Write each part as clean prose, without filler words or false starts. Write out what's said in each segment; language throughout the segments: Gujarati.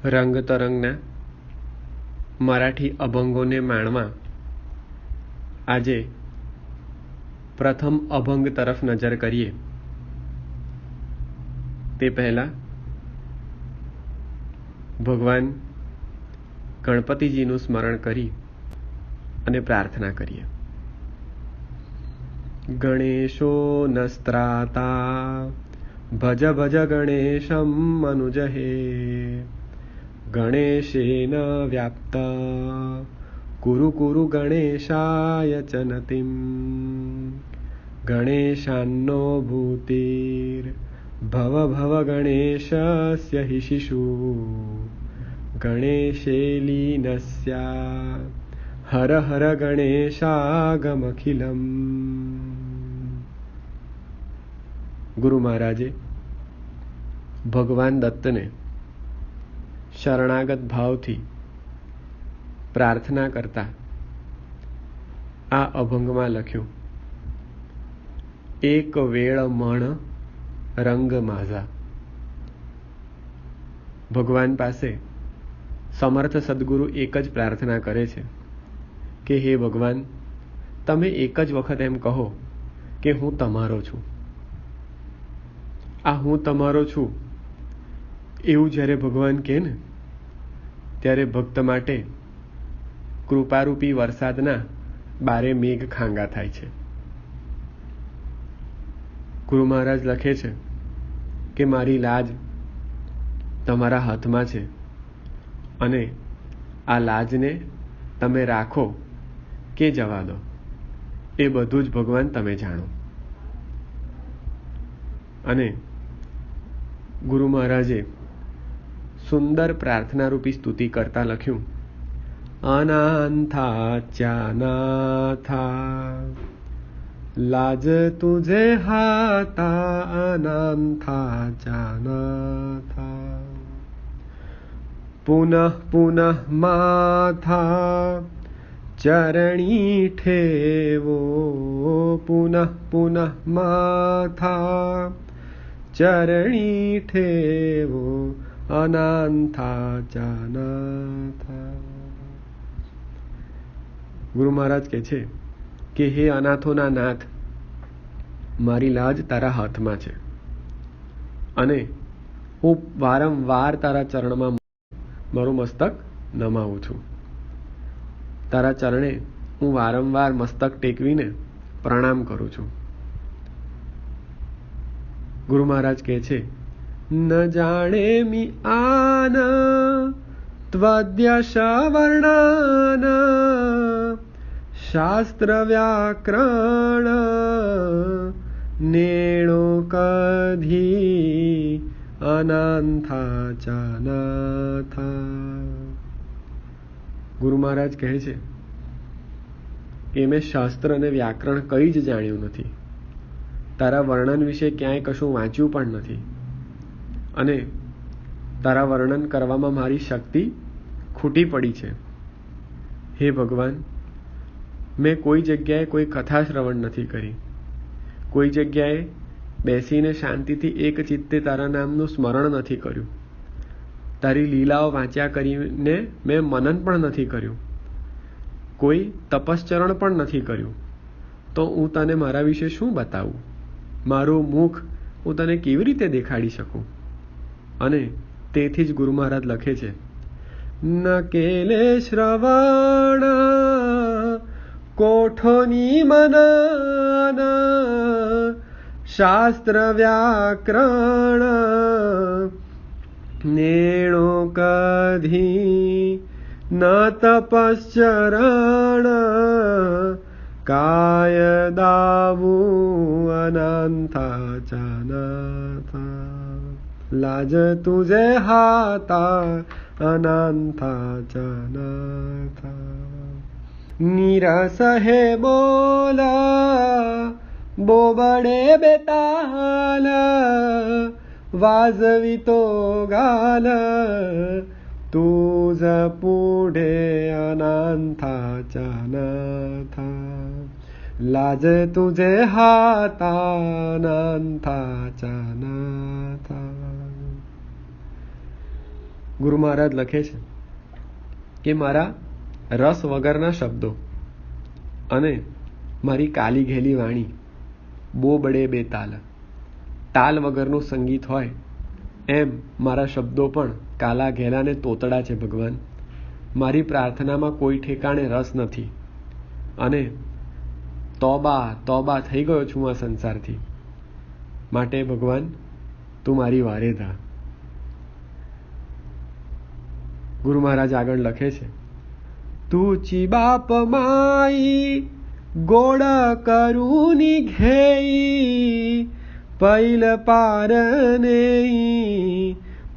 રંગ તરંગના મરાઠી અભંગોને માણવા આજે પ્રથમ અભંગ તરફ નજર કરીએ તે પહેલા ભગવાન ગણપતિજીનું સ્મરણ કરી અને પ્રાર્થના કરીએ. ગણેશો નસ્ત્રાતા ભજ ભજ ગણેશમ મનુજહે ગણેશેન વ્યાપ્ત કુરુ કુરુ ગણેશાય ચનતિમ ગણેશાન્નો ભૂતિર ભવ ભવ ગણેશસ્ય હિ શિશુ ગણેશે લીનસ્યા હર હર ગણેશાગમખિલમ. ગુરુ મહારાજે ભગવાન દત્તને શરણાગત ભાવથી પ્રાર્થના કરતા આ અભંગમાં લખ્યું. એક વેળ મણ રંગ માઝા. ભગવાન પાસે સમર્થ સદગુરુ એક જ પ્રાર્થના કરે છે કે હે ભગવાન, તમે એક જ વખત એમ કહો કે હું તમારો છું. આ હું તમારો છું એવું જ્યારે ભગવાન કહે ને ત્યારે ભક્ત માટે કૃપારૂપી વરસાદના બારે મેઘ ખાંગા થાય છે. ગુરુ મહારાજ લખે છે કે મારી લાજ તમારા હાથમાં છે અને આ લાજને તમે રાખો કે જવા દો એ બધું જ ભગવાન તમે જાણો. અને ગુરુ મહારાજે સુંદર પ્રાર્થનારૂપી સ્તુતિ કરતા લખ્યું. અનાથાચ્યાનાથા લાજ તુજે હાતા અનાથાચ્યાનાથા પુનઃ પુનઃ માથા ચરણી ઠેવો પુનઃ પુનઃ માથા ચરણી ઠેવો અનાથાચ્યાનાથા. ગુરુ મહારાજ કહે છે કે હે અનાથોના નાથ, મારી લાજ તારા હાથમાં છે અને હું વારંવાર તારા ચરણમાં મારું મસ્તક નમાવું છું. તારા ચરણે હું વારંવાર મસ્તક ટેકવીને પ્રણામ કરું છું. ગુરુ મહારાજ કહે છે ન જાણે મી આન ત્વદ્યશ વર્ણાન શાસ્ત્ર વ્યાકરણ નેણો કધી અનાથાચ્યાનાથા. ગુરુ મહારાજ કહે છે કે મેં શાસ્ત્ર અને વ્યાકરણ કંઈ જ જાણ્યું નથી, તારા વર્ણન વિશે ક્યાંય કશું વાંચ્યું પણ નથી અને તારા વર્ણન કરવામાં મારી શક્તિ ખૂટી પડી છે. હે ભગવાન, મેં કોઈ જગ્યાએ કોઈ કથા શ્રવણ નથી કરી, કોઈ જગ્યાએ બેસીને શાંતિથી એક ચિત્તે તારા નામનું સ્મરણ નથી કર્યું, તારી લીલાઓ વાંચ્યા કરીને મેં મનન પણ નથી કર્યું, કોઈ તપશ્ચરણ પણ નથી કર્યું, તો હું તને મારા વિશે શું બતાવું? મારું મુખ હું તને કેવી રીતે દેખાડી શકું? અને તેથી જ ગુરુ મહારાજ લખે છે ન કેલે શ્રવણ કોઠોની મનન શાસ્ત્ર વ્યાકરણ નેણો કધી ન તપશ્ચરણ કાયદાવું અનાથાચ્યાનાથા લાજ તુજે હાતા અનાથાચ્યાનાથા. નીરસ હે બોલા બોબડે બેતાલ વાજવી તો ગાલ તુજ પુઢે અનાથાચ્યાનાથા લાજ તુજે હાતા અનાથાચ્યાનાથા. ગુરુ મહારાજ લખે છે કે મારા રસ વગરના શબ્દો અને મારી કાલી ઘેલી વાણી બો બડે બે તાલ, તાલ વગરનું સંગીત હોય એમ મારા શબ્દો પણ કાલા ઘેલા ને તોતડા છે ભગવાન. મારી પ્રાર્થનામાં કોઈ ઠેકાણે રસ નથી અને તોબા તોબા થઈ ગયો છું આ સંસારથી. માટે ભગવાન તું મારી વારે થા. ગુરુ મહારાજ આગળ લખે છે, તુચી બાપ માઈ ગોળ કરુની ઘેઈ, પૈલ પારને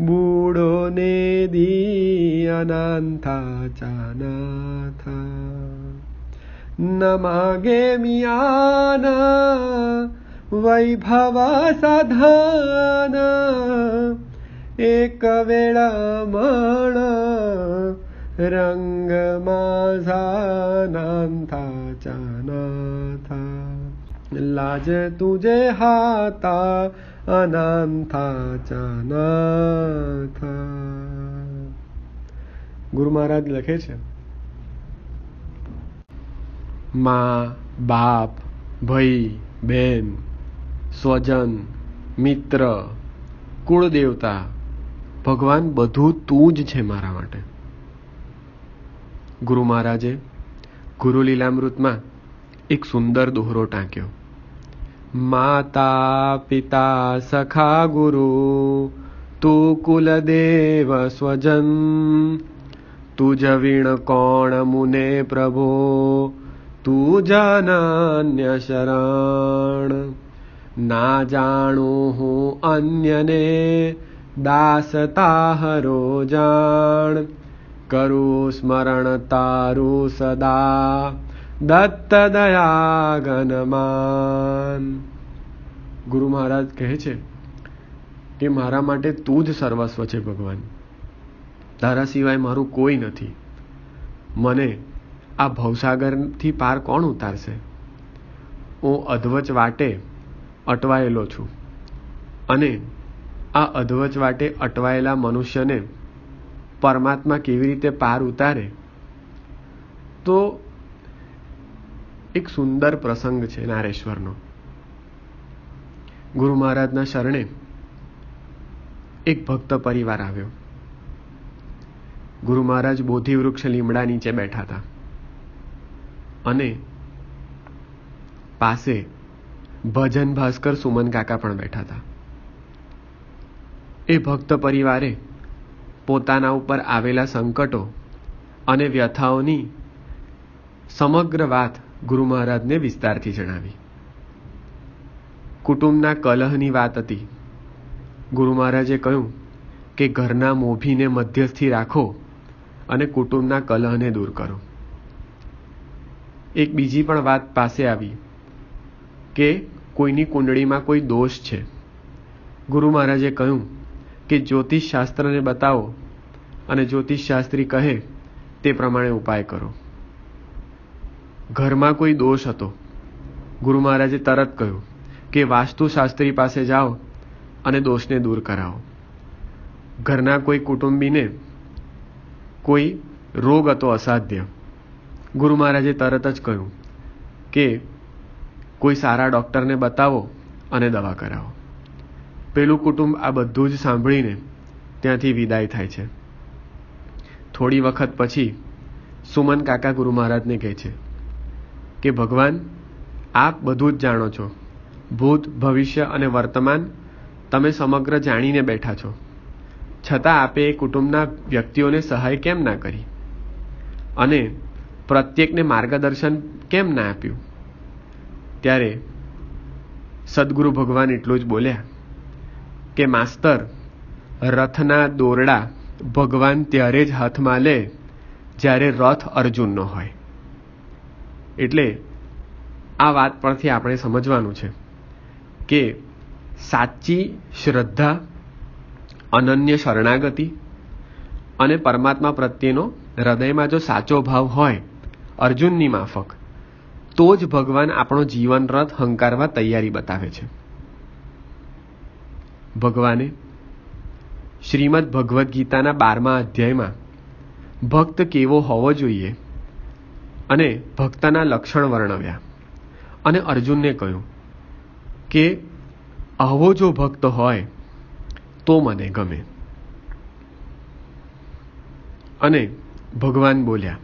બૂડો ને દી અનાથા ચાનાથા. ન માગે મિયાના વૈભવ સાધાના, એક વેળા મણ રંગ માઝાનાથા ચાનાથા. લાજ તુજે હાતા અનાથા ચાનાથા. ગુરુ મહારાજ લખે છે, મા બાપ ભાઈ બહેન સ્વજન મિત્ર કુળદેવતા ભગવાન બધું તું જ છે મારા માટે. ગુરુ મહારાજે ગુરુ લીલામૃતમાં એક સુંદર દોહરો ટાંક્યો. માતા પિતા સખા ગુરુ તું કુલદેવ સ્વજન, તુજ વીણ કોણ મુને પ્રભો તું જનન્ય શરણ. ના જાણું હું અન્યને દાસતા હરો જાણ, કરું સ્મરણ તારું સદા દત્ત દયા ગનમાન. ગુરુ મહારાજ કહે છે કે મારા માટે તું જ સર્વસ્વ છે ભગવાન. તારા સિવાય મારું કોઈ નથી. મને આ ભવસાગરથી પાર કોણ ઉતારશે? હું અધવચ વાટે અટવાયેલો છું અને આ અધવચ વાટે અટવાયેલા મનુષ્યને પરમાત્મા કેવી રીતે પાર ઉતારે? તો એક સુંદર પ્રસંગ છે નારેશ્વરનો. ગુરુ મહારાજના શરણે એક ભક્ત પરિવાર આવ્યો. ગુરુ મહારાજ બોધિ વૃક્ષ લીમડા નીચે બેઠા હતા અને પાસે ભજન ભાસ્કર સુમન કાકા પણ બેઠા હતા. એ ભક્ત પરિવારે પોતાના ઉપર આવેલા સંકટો અને વ્યથાઓની સમગ્ર વાત ગુરુ મહારાજને વિસ્તારથી જણાવી. કુટુંબના કલહની વાત હતી. ગુરુ મહારાજે કહ્યું કે ઘરના મોભીને મધ્યસ્થી રાખો અને કુટુંબના કલહને દૂર કરો. એક બીજી પણ વાત પાસે આવી કે કોઈની કુંડળીમાં કોઈ દોષ છે. ગુરુ મહારાજે કહ્યું કે જ્યોતિષ શાસ્ત્રને બતાવો અને જ્યોતિષ શાસ્ત્રી કહે તે પ્રમાણે ઉપાય કરો. ઘરમાં કોઈ દોષ હતો. ગુરુ મહારાજે તરત કહ્યું કે વાસ્તુશાસ્ત્રી પાસે જાઓ અને દોષને દૂર કરાવો. ઘરના કોઈ કુટુંબીને કોઈ રોગ હતો અસાધ્ય. ગુરુ મહારાજે તરત જ કહ્યું કે કોઈ સારા ડૉક્ટરને બતાવો અને દવા કરાવો. પેલું કુટુંબ આ બધું જ સાંભળીને ત્યાંથી વિદાય થાય છે. થોડી વખત પછી સુમન કાકા ગુરુ મહારાજને કહે છે કે ભગવાન આપ બધું જ જાણો છો. ભૂત ભવિષ્ય અને વર્તમાન તમે સમગ્ર જાણીને બેઠા છો, છતાં આપે એ કુટુંબના વ્યક્તિઓને સહાય કેમ ના કરી અને પ્રત્યેકને માર્ગદર્શન કેમ ના આપ્યું? ત્યારે સદગુરુ ભગવાન એટલું જ બોલ્યા કે માસ્તર, રથના દોરડા ભગવાન ત્યારે જ હાથમાં લે જ્યારે રથ અર્જુનનો હોય. એટલે આ વાત પરથી આપણે સમજવાનું છે કે સાચી શ્રદ્ધા, અનન્ય શરણાગતિ અને પરમાત્મા પ્રત્યેનો હૃદયમાં જો સાચો ભાવ હોય અર્જુનની માફક, તો જ ભગવાન આપણો જીવન રથ હંકારવા તૈયારી બતાવે છે. ભગવાને શ્રીમદ ભગવદ્ ગીતાના 12મા અધ્યાયમાં ભક્ત કેવો હોવો જોઈએ અને ભક્તના લક્ષણ વર્ણવ્યા અને અર્જુનને કહ્યું કે આવો જો ભક્ત હોય તો મને ગમે. અને ભગવાન બોલ્યા,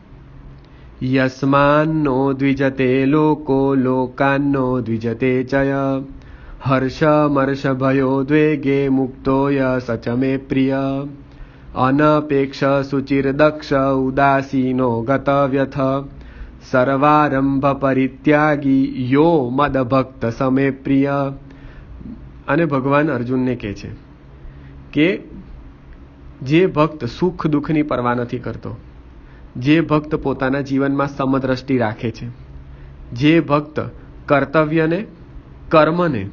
યસ્માન્નો દ્વિજતે લોકો લોકાન્નો દ્વિજતે ચય હર્ષમર્ષ ભયો દ્વેગે મુક્તો યસ ચ મે પ્રિય અનપેક્ષ સુચિર દક્ષ ઉદાસીનો ગત વ્યથ સર્વારંભ પરિત્યાગી યો મદ ભક્ત સમે પ્રિય. અને ભગવાન અર્જુનને કહે છે કે જે ભક્ત સુખ દુઃખની પરવા નથી કરતો, જે ભક્ત પોતાના જીવનમાં સમદ્રષ્ટિ રાખે છે, જે ભક્ત કર્તવ્યને કર્મને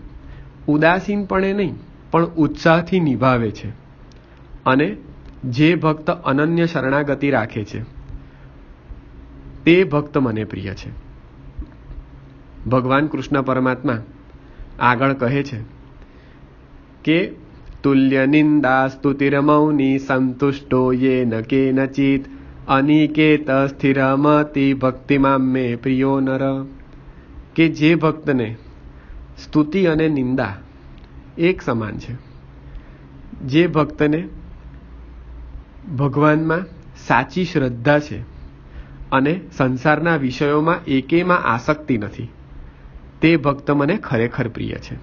ઉદાસીનપણે નહીં પણ ઉત્સાહથી નિભાવે છે, અને જે ભક્ત અનન્ય શરણાગતિ રાખે છે તે ભક્ત મને પ્રિય છે. ભગવાન કૃષ્ણ પરમાત્મા આગળ કહે છે કે તુલ્ય નિંદા સ્તુતિરમૌની સંતુષ્ટો યેન કેનચિત અનિકેત સ્થિરમતિ ભક્તિમામ મે પ્રિયો નર. કે જે ભક્તને સ્તુતિ અને નિંદા એક સમાન છે, જે ભક્તને ભગવાનમાં સાચી શ્રદ્ધા છે અને સંસારના વિષયોમાં એકેમાં આસક્તિ નથી, તે ભક્ત મને ખરેખર પ્રિય છે.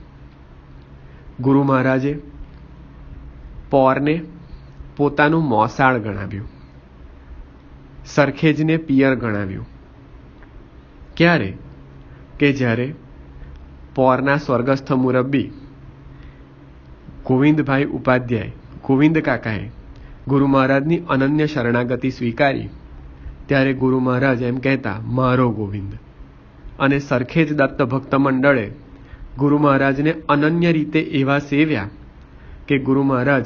ગુરુ મહારાજે પોરને પોતાનું મોસાળ ગણાવ્યું, સરખેજને પિયર ગણાવ્યું. ક્યારે? કે જ્યારે પોરના સ્વર્ગસ્થ મુરબ્બી ગોવિંદભાઈ ઉપાધ્યાય, ગોવિંદ કાકાએ ગુરુ મહારાજની અનન્ય શરણાગતિ સ્વીકારી, ત્યારે ગુરુ મહારાજ એમ કહેતા, મારો ગોવિંદ. અને સરખેજ દત્ત ભક્ત મંડળે ગુરુ મહારાજને અનન્ય રીતે એવા સેવ્યા કે ગુરુ મહારાજ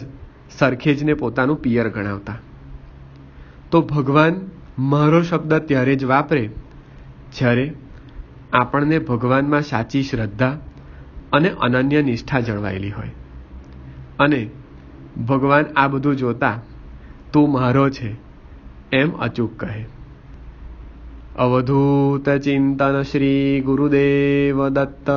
સરખેજને પોતાનું પિયર ગણાવતા. તો ભગવાન મારો શબ્દ ત્યારે જ વાપરે જ્યારે આપણને ભગવાનમાં સાચી શ્રદ્ધા અને અનન્ય નિષ્ઠા જળવાયેલી હોય, અને ભગવાન આ બધું જોતા તું મારો છે એમ અચૂક કહે. અવધૂત ચિંતન શ્રી ગુરુદેવ દત્ત.